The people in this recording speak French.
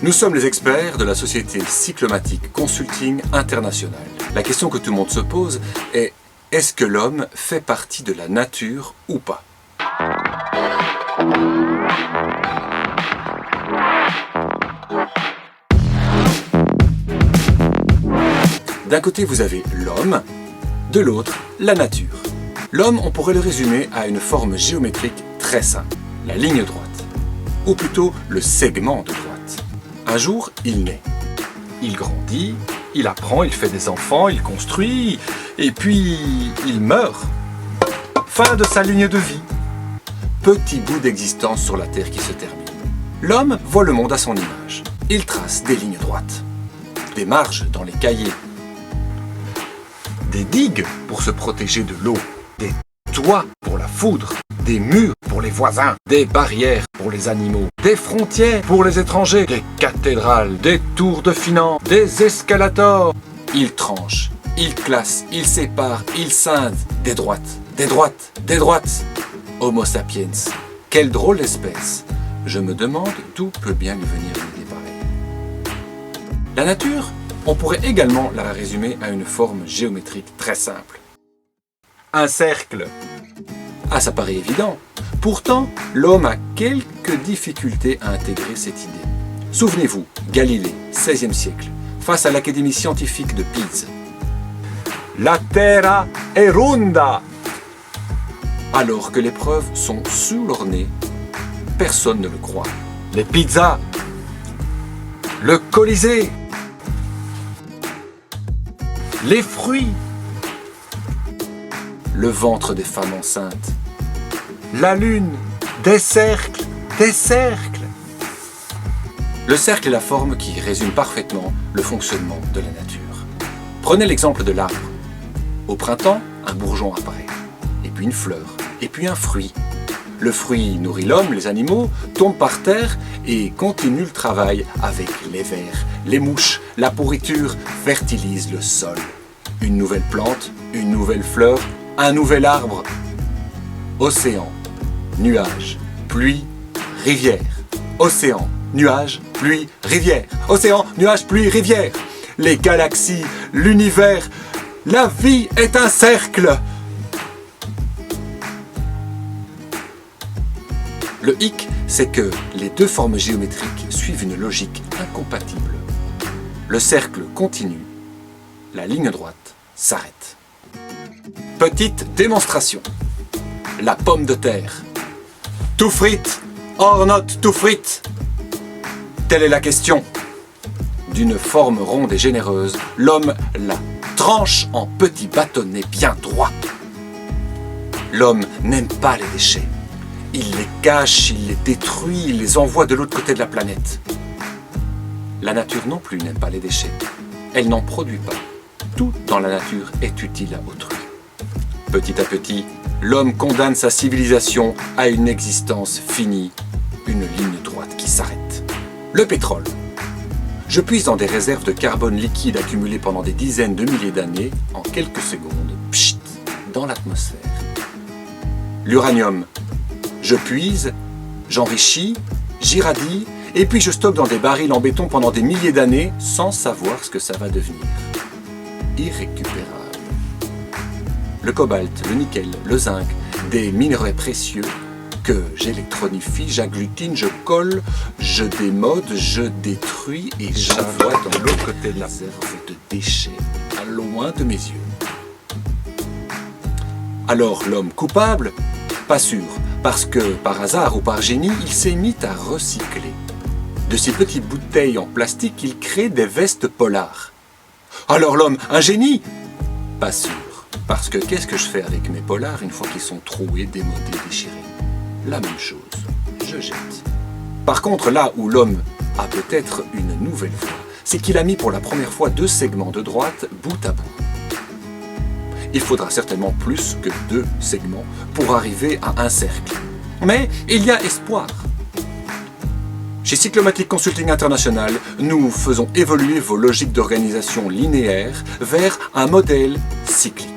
Nous sommes les experts de la société Cyclomatic Consulting International. La question que tout le monde se pose est: est-ce que l'homme fait partie de la nature ou pas? D'un côté, vous avez l'homme, de l'autre, la nature. L'homme, on pourrait le résumer à une forme géométrique très simple, la ligne droite, ou plutôt le segment de droite. Un jour, il naît. Il grandit, il apprend, il fait des enfants, il construit, et puis il meurt. Fin de sa ligne de vie. Petit bout d'existence sur la Terre qui se termine. L'homme voit le monde à son image. Il trace des lignes droites, des marges dans les cahiers, des digues pour se protéger de l'eau, des toits pour la foudre, des murs pour les voisins, des barrières pour les animaux, des frontières pour les étrangers, des cathédrales, des tours de finance, des escalators. Il tranche, il classe, il sépare, il scinde, des droites, des droites, des droites. Homo sapiens, quelle drôle d'espèce. Je me demande d'où peut bien lui venir l'idée pareille. La nature, on pourrait également la résumer à une forme géométrique très simple. Un cercle. Ah, ça paraît évident. Pourtant, l'homme a quelques difficultés à intégrer cette idée. Souvenez-vous, Galilée, XVIe siècle, face à l'Académie scientifique de Pise. La Terra è ronda. Alors que les preuves sont sous leur nez, personne ne le croit. Les pizzas, le Colisée, les fruits, le ventre des femmes enceintes, la lune, des cercles, des cercles. Le cercle est la forme qui résume parfaitement le fonctionnement de la nature. Prenez l'exemple de l'arbre. Au printemps, un bourgeon apparaît, et puis une fleur, et puis un fruit. Le fruit nourrit l'homme, les animaux, tombe par terre et continue le travail avec les vers. Les mouches, la pourriture fertilisent le sol. Une nouvelle plante, une nouvelle fleur, un nouvel arbre. Océan, nuages, pluie, rivière. Océan, nuages, pluie, rivière. Océan, nuages, pluie, rivière. Les galaxies, l'univers, la vie est un cercle. Le hic, c'est que les deux formes géométriques suivent une logique incompatible. Le cercle continue, la ligne droite s'arrête. Petite démonstration. La pomme de terre. Tout frite or not tout frite? Telle est la question. D'une forme ronde et généreuse, l'homme la tranche en petits bâtonnets bien droits. L'homme n'aime pas les déchets. Il les cache, il les détruit, il les envoie de l'autre côté de la planète. La nature non plus n'aime pas les déchets. Elle n'en produit pas. Tout dans la nature est utile à autrui. Petit à petit, l'homme condamne sa civilisation à une existence finie, une ligne droite qui s'arrête. Le pétrole. Je puise dans des réserves de carbone liquide accumulées pendant des dizaines de milliers d'années, en quelques secondes, pchit, dans l'atmosphère. L'uranium. Je puise, j'enrichis, j'irradie, et puis je stocke dans des barils en béton pendant des milliers d'années sans savoir ce que ça va devenir. Irrécupérable. Le cobalt, le nickel, le zinc, des minerais précieux que j'électronifie, j'agglutine, je colle, je démode, je détruis et j'envoie dans l'autre côté de la réserve de déchets, à loin de mes yeux. Alors l'homme coupable? Pas sûr. Parce que, par hasard ou par génie, il s'est mis à recycler. De ces petites bouteilles en plastique, il crée des vestes polars. Alors l'homme, un génie? Pas sûr. Parce que qu'est-ce que je fais avec mes polars une fois qu'ils sont troués, démodés, déchirés? La même chose. Je jette. Par contre, là où l'homme a peut-être une nouvelle voie, c'est qu'il a mis pour la première fois deux segments de droite bout à bout. Il faudra certainement plus que deux segments pour arriver à un cercle. Mais il y a espoir. Chez Cyclomatic Consulting International, nous faisons évoluer vos logiques d'organisation linéaire vers un modèle cyclique.